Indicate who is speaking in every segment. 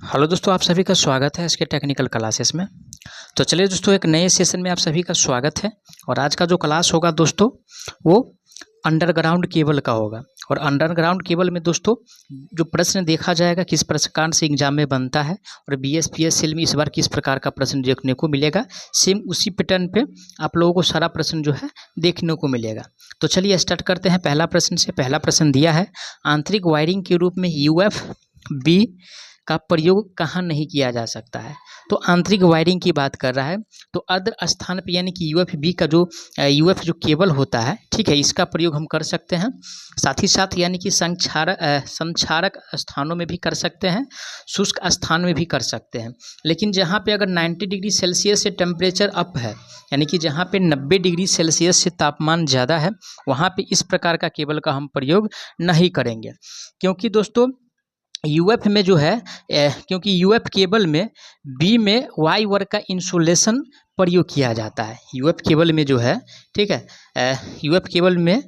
Speaker 1: Hello दोस्तों, आप सभी का स्वागत है इसके टेक्निकल क्लासेस में। तो चलिए दोस्तों, एक नए सेशन में आप सभी का स्वागत है। और आज का जो क्लास होगा दोस्तों, वो अंडरग्राउंड केबल का होगा। और अंडरग्राउंड केबल में दोस्तों जो प्रश्न देखा जाएगा किस प्रकार से एग्जाम में बनता है, और BSPSL में इस बार किस प्रकार का प्रश्न देखने को मिलेगा, सेम उसी पैटर्न पे आप लोगों को सारा प्रश्न जो है देखने को मिलेगा। तो चलिए स्टार्ट करते हैं पहला प्रश्न से। पहला प्रश्न दिया है, आंतरिक वायरिंग के रूप में UFB का प्रयोग कहाँ नहीं किया जा सकता है। तो आंतरिक वायरिंग की बात कर रहा है, तो अर्ध स्थान पे यानी कि UFB का जो UF जो केबल होता है, ठीक है, इसका प्रयोग हम कर सकते हैं। साथ ही साथ यानी कि संक्षारक स्थानों में भी कर सकते हैं, शुष्क स्थान में भी कर सकते हैं। लेकिन जहाँ पे अगर 90 डिग्री सेल्सियस से टेम्परेचर अप है, यानी कि जहाँ पे 90 डिग्री सेल्सियस से तापमान ज़्यादा है, वहाँ पे इस प्रकार का केबल का हम प्रयोग नहीं करेंगे। क्योंकि दोस्तों UF में जो है क्योंकि UF केबल में B में Y वर्ग का इंसुलेशन प्रयोग किया जाता है। UF केबल में जो है, ठीक है, UF केबल में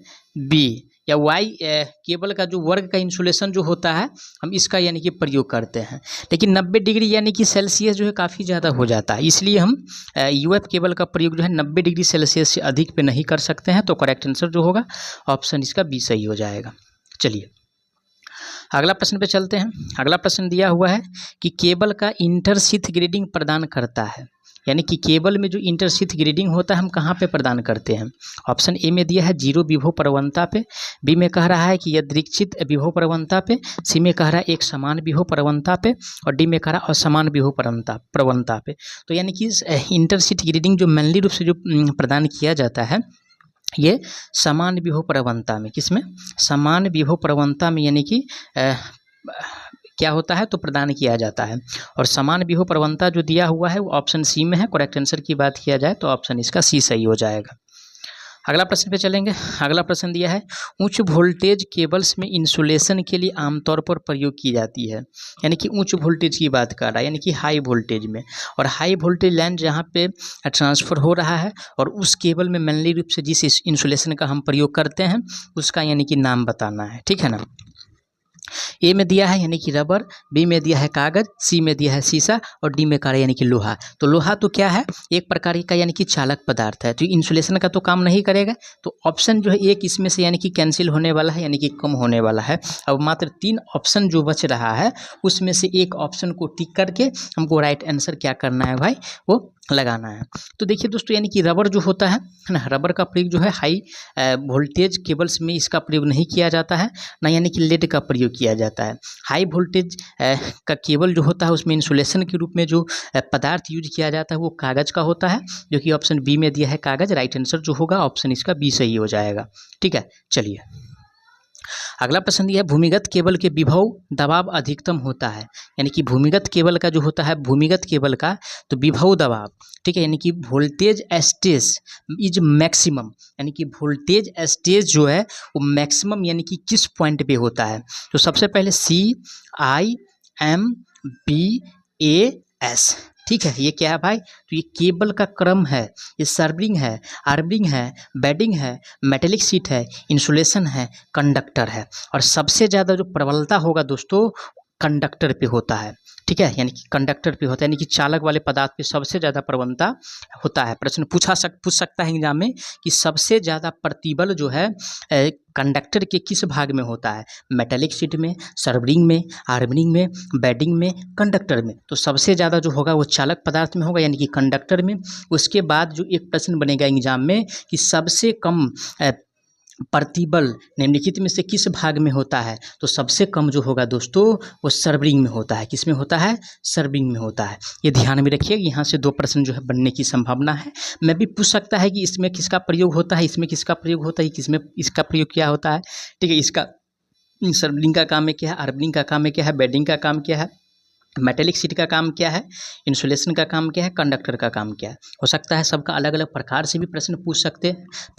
Speaker 1: B या Y केबल का जो वर्ग का इंसुलेशन जो होता है, हम इसका यानी कि प्रयोग करते हैं। लेकिन 90 डिग्री यानी कि सेल्सियस जो है काफ़ी ज़्यादा हो जाता है, इसलिए हम UF केबल का प्रयोग जो है 90 डिग्री सेल्सियस से अधिक पे नहीं कर सकते हैं। तो करेक्ट आंसर जो होगा ऑप्शन इसका B सही हो जाएगा। चलिए अगला प्रश्न पे चलते हैं। अगला प्रश्न दिया हुआ है कि केबल का इंटरशीथ ग्रेडिंग प्रदान करता है, यानी कि केबल में जो इंटरशीथ ग्रेडिंग होता है हम कहाँ पे प्रदान करते हैं। ऑप्शन ए में दिया है 0 विभव प्रवणता पे, बी में कह रहा है कि यादृच्छिक विभव प्रवणता पे, सी में कह रहा है एक समान विभव प्रवणता पे, और डी में कह रहा है असमान विभव प्रवणता पे। तो यानी कि इंटरशीथ ग्रेडिंग जो मैनली रूप से जो प्रदान किया जाता है, ये समान विभव प्रवणता में, किसमें, समान विभव प्रवणता में यानी कि क्या होता है तो प्रदान किया जाता है। और समान विभव प्रवणता जो दिया हुआ है वो ऑप्शन सी में है। करेक्ट आंसर की बात किया जाए तो ऑप्शन इसका सी सही हो जाएगा। अगला प्रश्न पे चलेंगे। अगला प्रश्न दिया है, उच्च वोल्टेज केबल्स में इंसुलेशन के लिए आमतौर पर प्रयोग की जाती है, यानी कि उच्च वोल्टेज की बात कर रहा है, यानी कि हाई वोल्टेज में। और हाई वोल्टेज लाइन जहाँ पे ट्रांसफ़र हो रहा है और उस केबल में मैनली रूप से जिस इंसुलेशन का हम प्रयोग करते हैं उसका यानी कि नाम बताना है, ठीक है ना। ए में दिया है यानी कि रबर, बी में दिया है कागज़, सी में दिया है शीशा, और डी में कह रहा है यानी कि लोहा। तो लोहा तो क्या है, एक प्रकार का यानी कि चालक पदार्थ है, तो इंसुलेशन का तो काम नहीं करेगा। तो ऑप्शन जो है एक इसमें से यानी कि कैंसिल होने वाला है, यानी कि कम होने वाला है। अब मात्र 3 ऑप्शन जो बच रहा है उसमें से एक ऑप्शन को टिक करके हमको राइट आंसर क्या करना है भाई, वो लगाना है। तो देखिए दोस्तों, यानी कि रबर जो होता है ना, रबर का प्रयोग जो है हाई वोल्टेज केबल्स में इसका प्रयोग नहीं किया जाता है ना, यानी कि लेड का प्रयोग किया जाता है। हाई वोल्टेज का केबल जो होता है उसमें इंसुलेशन के रूप में जो पदार्थ यूज किया जाता है वो कागज़ का होता है, जो कि ऑप्शन बी में दिया है कागज़। राइट आंसर जो होगा ऑप्शन इसका बी सही हो जाएगा, ठीक है। चलिए अगला प्रश्न दिया है, भूमिगत केबल के विभव दबाव अधिकतम होता है, यानी कि भूमिगत केबल का जो होता है, भूमिगत केबल का तो विभव दबाव, ठीक है, यानी कि वोल्टेज स्टेज इज मैक्सिमम, यानी कि वोल्टेज स्टेज जो है वो मैक्सिमम यानी कि किस पॉइंट पे होता है। तो सबसे पहले CIMBAS, ठीक है, ये क्या है भाई, तो ये केबल का क्रम है, ये सर्वरिंग है, आर्मरिंग है, बेडिंग है, मेटेलिक शीट है, इंसुलेशन है, कंडक्टर है। और सबसे ज़्यादा जो प्रबलता होगा दोस्तों कंडक्टर पे होता है, ठीक है, यानी कि कंडक्टर पे होता है, यानी कि चालक वाले पदार्थ पे सबसे ज़्यादा प्रबलता होता है। प्रश्न पूछ सकता है एग्जाम में कि सबसे ज़्यादा प्रतिबल जो है कंडक्टर के किस भाग में होता है, मेटेलिक शीट में, सर्वरिंग में, आर्मरिंग में, बेडिंग में, कंडक्टर में। तो सबसे ज़्यादा जो होगा वो चालक पदार्थ में होगा, यानी कि कंडक्टर में। उसके बाद जो एक प्रश्न बनेगा एग्जाम में कि सबसे कम प्रतिबल निम्नलिखित में से किस भाग में होता है, तो सबसे कम जो होगा दोस्तों वो सर्वरिंग में होता है। किस में होता है, सर्वरिंग में होता है। ये ध्यान में रखिए, यहाँ से 2 प्रश्न जो है बनने की संभावना है। मैं भी पूछ सकता है कि इसमें किसका प्रयोग होता है, इसमें किसका प्रयोग होता है, किसमें इसका प्रयोग क्या होता है, ठीक है। इसका सर्वरिंग का काम है क्या है, आर्मरिंग का काम है क्या है, बेडिंग का काम क्या है, मेटेलिक शीट का काम क्या है, इंसुलेशन का काम क्या है, कंडक्टर का काम क्या है। हो सकता है सबका अलग अलग प्रकार से भी प्रश्न पूछ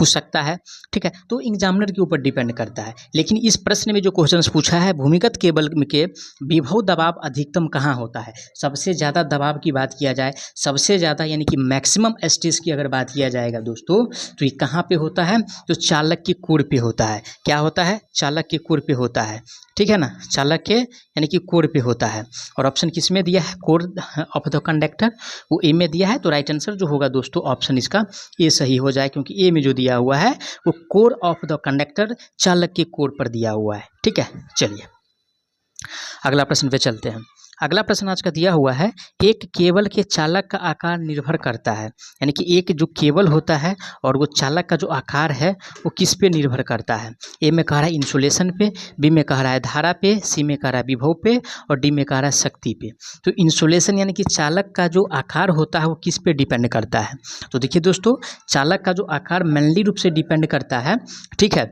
Speaker 1: सकता है, ठीक है। तो एग्जामिनर के ऊपर डिपेंड करता है। लेकिन इस प्रश्न में जो क्वेश्चन पूछा है, भूमिगत केबल के विभव दबाव अधिकतम कहाँ होता है, सबसे ज़्यादा दबाव की बात किया जाए, सबसे ज़्यादा यानी कि मैक्सिमम स्टेज की अगर बात किया जाएगा दोस्तों, तो ये कहाँ पे होता है, तो चालक के कोर पे होता है। क्या होता है, चालक के कोर पे होता है, ठीक है ना, चालक के यानी कि कोर पे होता है। और ऑप्शन इन्सुलेशन किस में दिया है, कोर ऑफ द कंडक्टर, वो ए में दिया है। तो राइट आंसर जो होगा दोस्तों ऑप्शन इसका ए सही हो जाए, क्योंकि ए में जो दिया हुआ है वो कोर ऑफ द कंडक्टर, चालक के कोर पर दिया हुआ है। ठीक है, चलिए अगला प्रश्न पे चलते हैं। अगला प्रश्न आज का दिया हुआ है, एक केबल के चालक का आकार निर्भर करता है, यानी कि एक जो केबल होता है और वो चालक का जो आकार है वो किस पे निर्भर करता है। ए में कह रहा है इंसुलेशन पे, बी में कह रहा है धारा पे, सी में कह रहा है विभव पे और डी में कह रहा है शक्ति पे। तो इंसुलेशन यानी कि चालक का जो आकार होता है वो किस पे डिपेंड करता है। तो देखिए दोस्तों, चालक का जो आकार मेनली रूप से डिपेंड करता है, ठीक है,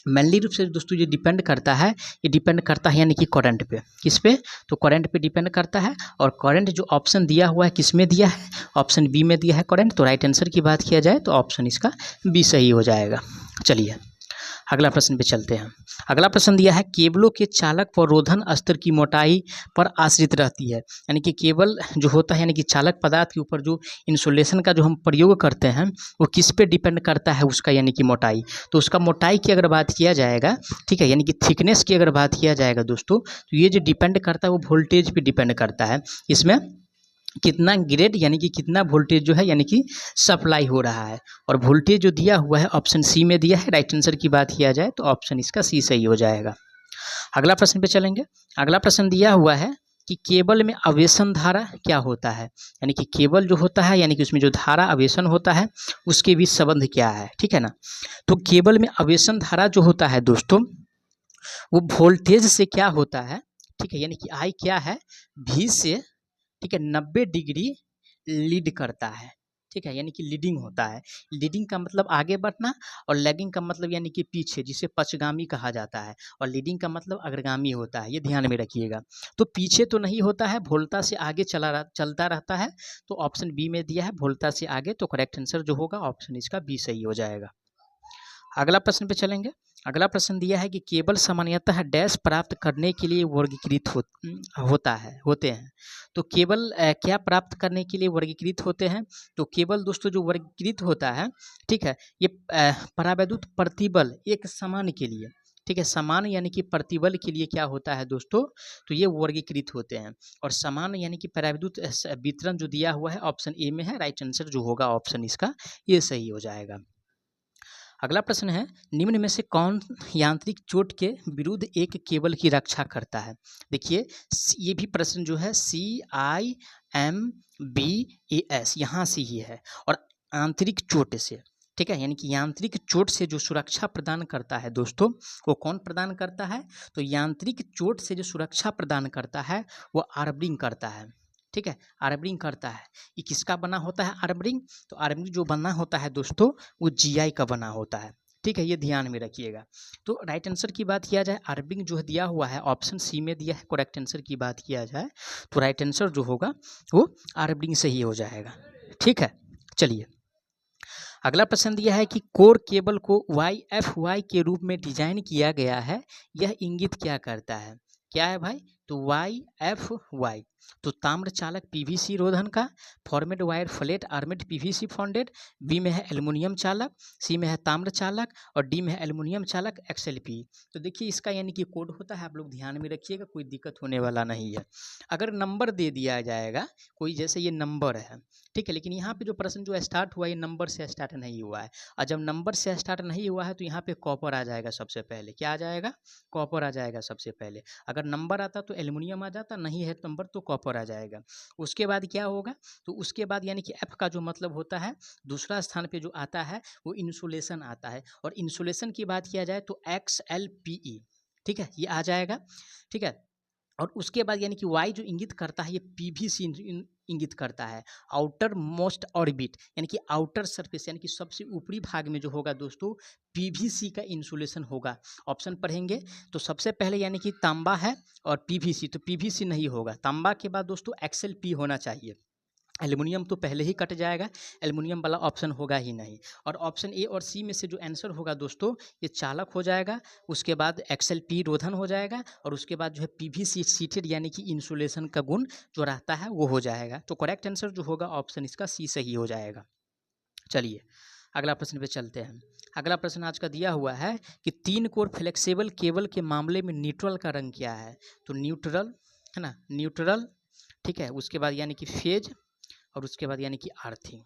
Speaker 1: मेनली रूप से दोस्तों ये डिपेंड करता है, ये डिपेंड करता है यानी कि करंट पे, किस पे, तो करंट पे डिपेंड करता है। और करंट जो ऑप्शन दिया हुआ है किस में दिया है, ऑप्शन बी में दिया है करंट। तो राइट आंसर की बात किया जाए तो ऑप्शन इसका बी सही हो जाएगा। चलिए अगला प्रश्न पे चलते हैं। अगला प्रश्न दिया है, केबलों के चालक व रोधन स्तर की मोटाई पर आश्रित रहती है, यानी कि केबल जो होता है यानी कि चालक पदार्थ के ऊपर जो इंसुलेशन का जो हम प्रयोग करते हैं वो किस पे डिपेंड करता है, उसका यानी कि मोटाई। तो उसका मोटाई की अगर बात किया जाएगा, ठीक है, यानी कि थिकनेस की अगर बात किया जाएगा दोस्तों, तो ये जो डिपेंड करता है वो वोल्टेज पे डिपेंड करता है। इसमें कितना ग्रेड यानी कि कितना वोल्टेज जो है यानी कि सप्लाई हो रहा है, और वोल्टेज जो दिया हुआ है ऑप्शन सी में दिया है। राइट आंसर की बात किया जाए तो ऑप्शन इसका सी सही हो जाएगा। अगला प्रश्न पे चलेंगे। अगला प्रश्न दिया हुआ है कि केबल में आवेशन धारा क्या होता है, यानी कि केबल जो होता है यानी कि उसमें जो धारा आवेशन होता है उसके बीच संबंध क्या है, ठीक है ना। तो केबल में आवेशन धारा जो होता है दोस्तों वो वोल्टेज से क्या होता है, ठीक है, यानी कि आई क्या है, भी से, ठीक है, 90 डिग्री लीड करता है, ठीक है, यानी कि लीडिंग होता है। लीडिंग का मतलब आगे बढ़ना और लैगिंग का मतलब यानी कि पीछे, जिसे पछगामी कहा जाता है, और लीडिंग का मतलब अग्रगामी होता है, ये ध्यान में रखिएगा। तो पीछे तो नहीं होता है, भोल्ता से आगे चलता रहता है। तो ऑप्शन बी में दिया है भोल्ता से आगे, तो करेक्ट आंसर जो होगा ऑप्शन इसका बी सही हो जाएगा। अगला प्रश्न पे चलेंगे। अगला प्रश्न दिया है कि केबल सामान्यतः डैश प्राप्त करने के लिए वर्गीकृत होते हैं। तो केबल क्या प्राप्त करने के लिए वर्गीकृत होते हैं। तो केबल दोस्तों जो वर्गीकृत होता है, ठीक है, ये परावैद्युत प्रतिबल एक समान के लिए, ठीक है, समान यानी कि प्रतिबल के लिए क्या होता है दोस्तों, तो ये वर्गीकृत होते हैं। और समान यानी कि परावैद्युत वितरण जो दिया हुआ है ऑप्शन ए में है। राइट आंसर जो होगा ऑप्शन इसका ये सही हो जाएगा। अगला प्रश्न है, निम्न में से कौन यांत्रिक चोट के विरुद्ध एक केबल की रक्षा करता है। देखिए ये भी प्रश्न जो है CIMBAS यहाँ से ही है, और आंतरिक चोट से, ठीक है, यानी कि यांत्रिक चोट से जो सुरक्षा प्रदान करता है दोस्तों वो कौन प्रदान करता है। तो यांत्रिक चोट से जो सुरक्षा प्रदान करता है वो आर्मरिंग करता है, ठीक है, आर्मरिंग करता है। ये किसका बना होता है आर्मरिंग, तो आर्मरिंग जो बना होता है दोस्तों वो GI का बना होता है, ठीक है, ये ध्यान में रखिएगा। तो राइट आंसर की बात किया जाए, आर्मरिंग जो दिया हुआ है ऑप्शन सी में दिया है। करेक्ट आंसर की बात किया जाए तो राइट आंसर जो होगा वो आर्मरिंग से ही हो जाएगा, ठीक है। चलिए अगला प्रश्न दिया है कि कोर केबल को YFY के रूप में डिजाइन किया गया है, यह इंगित क्या करता है। क्या है भाई, तो YFY, तो ताम्र चालक PVC रोधन का, format wire flat armoured PVC फॉन्डेड, बी में है एल्युमिनियम चालक, सी में है ताम्र चालक और डी में है एल्युमिनियम चालक XLP। तो देखिए इसका यानी कि कोड होता है, आप लोग ध्यान में रखिएगा, कोई दिक्कत होने वाला नहीं है। अगर नंबर दे दिया जाएगा कोई, जैसे ये नंबर है, ठीक है, लेकिन यहाँ पे जो प्रश्न जो स्टार्ट हुआ ये नंबर से स्टार्ट नहीं हुआ है, और जब नंबर से स्टार्ट नहीं हुआ है तो यहाँ पे कॉपर आ जाएगा सबसे पहले। क्या आ जाएगा, कॉपर आ जाएगा सबसे पहले। अगर नंबर आता तो एल्युमिनियम आ जाता, नहीं है नंबर तो कॉपर आ जाएगा। उसके बाद क्या होगा, तो उसके बाद यानी कि एफ का जो मतलब होता है, दूसरा स्थान पे जो आता है वो इंसुलेशन आता है, और इंसुलेशन की बात किया जाए तो XLPE, ठीक है, ये आ जाएगा, ठीक है। और उसके बाद यानी कि वाई जो इंगित करता है ये PVC इंगित करता है, आउटर मोस्ट ऑर्बिट, यानी कि आउटर सरफेस, यानी कि सबसे ऊपरी भाग में जो होगा दोस्तों PVC का इंसुलेशन होगा। ऑप्शन पढ़ेंगे तो सबसे पहले यानी कि तांबा है और PVC, तो PVC नहीं होगा, तांबा के बाद दोस्तों XLP होना चाहिए। एल्युमिनियम तो पहले ही कट जाएगा, एल्युमिनियम वाला ऑप्शन होगा ही नहीं। और ऑप्शन ए और सी में से जो आंसर होगा दोस्तों ये चालक हो जाएगा, उसके बाद XLP रोधन हो जाएगा, और उसके बाद जो है PVC सीटेड यानी कि इंसुलेशन का गुण जो रहता है वो हो जाएगा। तो करेक्ट आंसर जो होगा ऑप्शन इसका सी सही हो जाएगा। चलिए अगला प्रश्न पे चलते हैं। अगला प्रश्न आज का दिया हुआ है कि 3 कोर फ्लेक्सिबल केबल के मामले में न्यूट्रल का रंग क्या है। तो न्यूट्रल है ना, न्यूट्रल, ठीक है। उसके बाद यानी कि फेज और उसके बाद यानी कि अर्थिंग।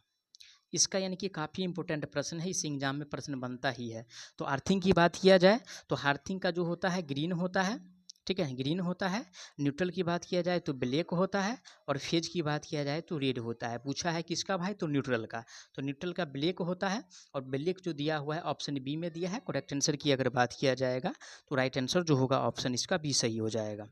Speaker 1: इसका यानी कि काफ़ी इंपॉर्टेंट प्रश्न है, इस एग्जाम में प्रश्न बनता ही है। तो अर्थिंग की बात किया जाए तो अर्थिंग का जो होता है ग्रीन होता है, ठीक है, ग्रीन होता है। न्यूट्रल की बात किया जाए तो ब्लैक होता है और फेज की बात किया जाए तो रेड होता है। पूछा है किसका भाई, तो न्यूट्रल का। तो न्यूट्रल का ब्लैक होता है और ब्लैक जो दिया हुआ है ऑप्शन बी में दिया है। करेक्ट आंसर की अगर बात किया जाएगा तो राइट आंसर जो होगा ऑप्शन इसका बी सही हो जाएगा।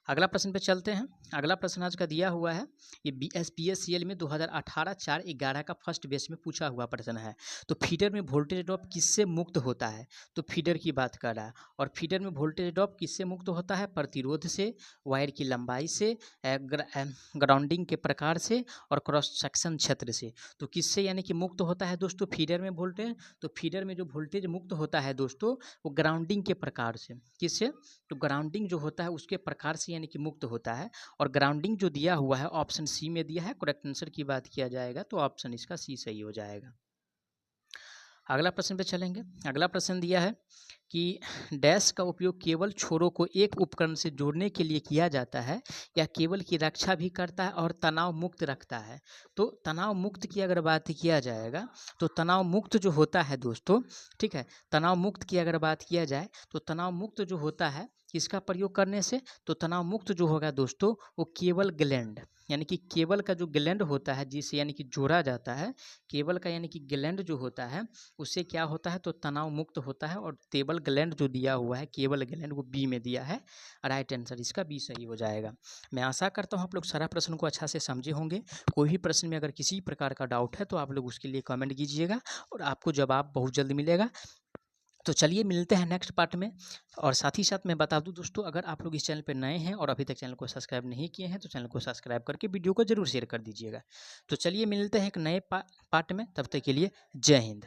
Speaker 1: अगला प्रश्न पे चलते हैं। अगला प्रश्न आज का दिया हुआ है, ये BSPSCL में 2018-4-11 का फर्स्ट बेस में पूछा हुआ प्रश्न है। तो फीडर में वोल्टेज ड्रॉप किससे मुक्त होता है, तो फीडर की बात कर रहा है। और फीडर में वोल्टेज ड्रॉप किससे मुक्त होता है, प्रतिरोध से, वायर की लंबाई से, ग्राउंडिंग के प्रकार से और क्रॉस सेक्शन क्षेत्र से। तो किससे यानी कि मुक्त होता है दोस्तों फीडर में वोल्टेज, तो फीडर में जो वोल्टेज मुक्त होता है दोस्तों वो ग्राउंडिंग के प्रकार से। किससे, तो ग्राउंडिंग जो होता है उसके प्रकार से यानी कि मुक्त होता है। और ग्राउंडिंग जो दिया हुआ है ऑप्शन सी में दिया है। करेक्ट आंसर की बात किया जाएगा तो ऑप्शन इसका सी सही हो जाएगा। अगला प्रश्न पे चलेंगे। अगला प्रश्न दिया है कि डैश का उपयोग केवल छोरों को एक उपकरण से जोड़ने के लिए किया जाता है या केबल की रक्षा भी करता है और तनाव मुक्त रखता है। तो तनाव मुक्त की अगर बात किया जाएगा तो तनाव मुक्त जो होता है दोस्तों, ठीक है, तनाव मुक्त की अगर बात किया जाए तो तनाव मुक्त जो होता है किसका प्रयोग करने से, तो तनाव मुक्त जो होगा दोस्तों वो केबल ग्लैंड, यानी कि केबल का जो ग्लैंड होता है जिसे यानी कि जोड़ा जाता है, केबल का यानी कि ग्लैंड जो होता है उससे क्या होता है तो तनाव मुक्त होता है। और केबल ग्लैंड जो दिया हुआ है केबल ग्लैंड वो बी में दिया है। राइट आंसर इसका बी सही हो जाएगा। मैं आशा करता हूँ आप लोग सारा प्रश्न को अच्छा से समझे होंगे। कोई भी प्रश्न में अगर किसी प्रकार का डाउट है तो आप लोग उसके लिए कमेंट कीजिएगा और आपको जवाब बहुत जल्द मिलेगा। तो चलिए मिलते हैं नेक्स्ट पार्ट में। और साथ ही साथ मैं बता दूं दोस्तों, अगर आप लोग इस चैनल पर नए हैं और अभी तक चैनल को सब्सक्राइब नहीं किए हैं तो चैनल को सब्सक्राइब करके वीडियो को जरूर शेयर कर दीजिएगा। तो चलिए मिलते हैं एक नए पार्ट में, तब तक के लिए जय हिंद।